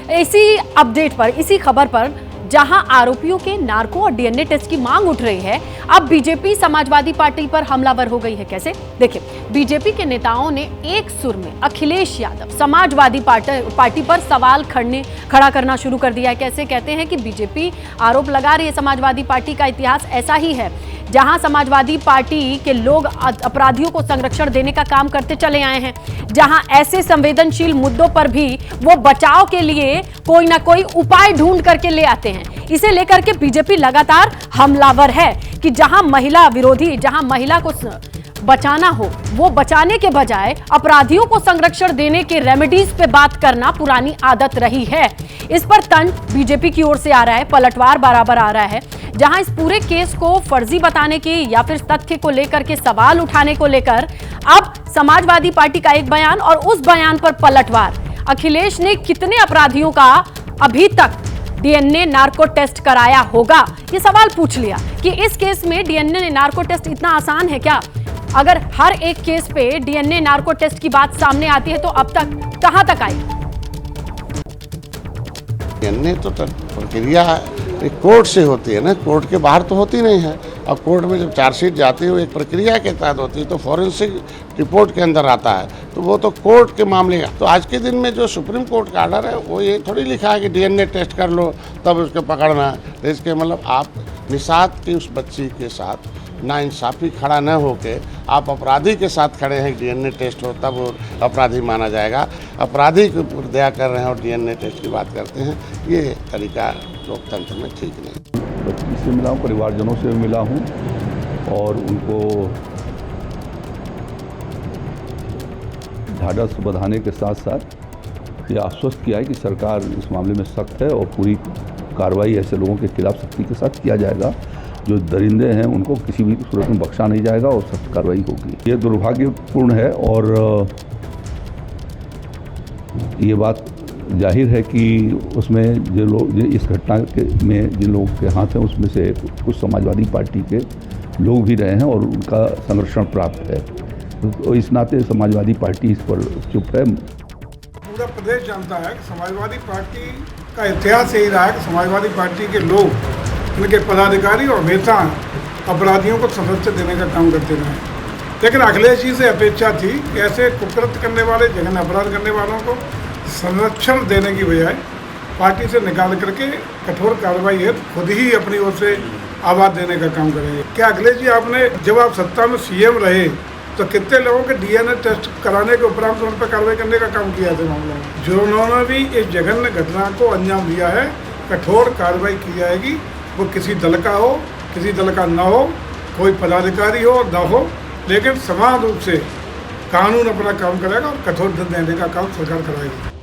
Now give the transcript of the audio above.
इसी अपडेट पर, इसी खबर पर, जहां आरोपियों के नार्को और डीएनए टेस्ट की मांग उठ रही है, अब बीजेपी समाजवादी पार्टी पर हमलावर हो गई है। कैसे? देखिए, बीजेपी के नेताओं ने एक सुर में अखिलेश यादव समाजवादी पार्टी पर सवाल खड़ा करना शुरू कर दिया है। कैसे? कहते हैं कि बीजेपी आरोप लगा रही है समाजवादी पार्टी का इतिहास ऐसा ही है जहां समाजवादी पार्टी के लोग अपराधियों को संरक्षण देने का काम करते चले आए हैं, जहां ऐसे संवेदनशील मुद्दों पर भी वो बचाव के लिए कोई ना कोई उपाय ढूंढ करके ले आते हैं। इसे लेकर के बीजेपी लगातार हमलावर है कि जहां महिला विरोधी, जहां महिला को बचाना हो, वो बचाने के बजाय अपराधियों को संरक्षण देने के रेमेडीज पे बात करना पुरानी आदत रही है। इस पर तंज बीजेपी की ओर से आ रहा है, पलटवार बराबर आ रहा है, जहां इस पूरे केस को फर्जी बताने की या फिर तथ्य को लेकर के सवाल उठाने को लेकर अब समाजवादी पार्टी का एक बयान और उस बयान पर पलटवार। अखिलेश ने कितने अपराधियों का अभी तक डीएनए नार्को टेस्ट कराया होगा, ये सवाल पूछ लिया कि इस केस में डीएनए नार्को टेस्ट इतना आसान है क्या? अगर हर एक केस पे डीएनए नार्को टेस्ट की बात सामने आती है तो अब तक कहां तक आई? डीएनए तो प्रक्रिया कोर्ट से होती है ना, कोर्ट के बाहर तो होती नहीं है। अब कोर्ट में जब चार्जशीट जाती है वो एक प्रक्रिया के तहत होती है, तो फॉरेंसिक रिपोर्ट के अंदर आता है, तो वो तो कोर्ट के मामले का। तो आज के दिन में जो सुप्रीम कोर्ट का ऑर्डर है वो ये थोड़ी लिखा है कि डीएनए टेस्ट कर लो तब उसको पकड़ना है। तो इसके मतलब आप निषाद की उस बच्ची के साथ नाइंसाफ़ी खड़ा न होके आप अपराधी के साथ खड़े हैं, डीएनए टेस्ट हो तब वो अपराधी माना जाएगा। अपराधी के ऊपर दया कर रहे हैं और डीएनए टेस्ट की बात करते हैं, ये तरीका लोकतंत्र में ठीक नहीं। बच्ची से मिला हूँ, परिवारजनों से मिला हूँ और उनको ढाढ़स बंधाने के साथ साथ ये आश्वस्त किया है कि सरकार इस मामले में सख्त है और पूरी कार्रवाई ऐसे लोगों के खिलाफ सख्ती के साथ किया जाएगा। जो दरिंदे हैं उनको किसी भी सूरत में बख्शा नहीं जाएगा और सख्त कार्रवाई होगी। ये दुर्भाग्यपूर्ण है और ये बात जाहिर है कि उसमें जो लोग इस घटना में जिन लोगों के हाथ हैं उसमें से कुछ समाजवादी पार्टी के लोग भी रहे हैं और उनका संरक्षण प्राप्त है, तो इस नाते समाजवादी पार्टी इस पर चुप है। पूरा प्रदेश जानता है कि समाजवादी पार्टी का इतिहास यही रहा है कि समाजवादी पार्टी के लोग, उनके पदाधिकारी और नेता अपराधियों को संरक्षण देने का काम करते रहे। लेकिन अखिलेश जी से अपेक्षा थी कि ऐसे कुकृत्य करने वाले, जघन्य अपराध करने वालों को संरक्षण देने की बजाय पार्टी से निकाल करके कठोर कार्रवाई है खुद ही अपनी ओर से आवाज़ देने का काम करेंगे। क्या अखिलेश जी, आपने जब आप सत्ता में सीएम रहे तो कितने लोगों के डीएनए टेस्ट कराने के उपरांत उन पर कार्रवाई करने का काम किया था मामले में? जो उन्होंने भी इस जघन्य घटना को अंजाम दिया है, कठोर कार्रवाई की जाएगी। वो किसी दल का हो, किसी दल का न हो, कोई पदाधिकारी हो न हो, लेकिन समान रूप से कानून अपना काम करेगा और कठोर दंड देने का काम सरकार कराएगी।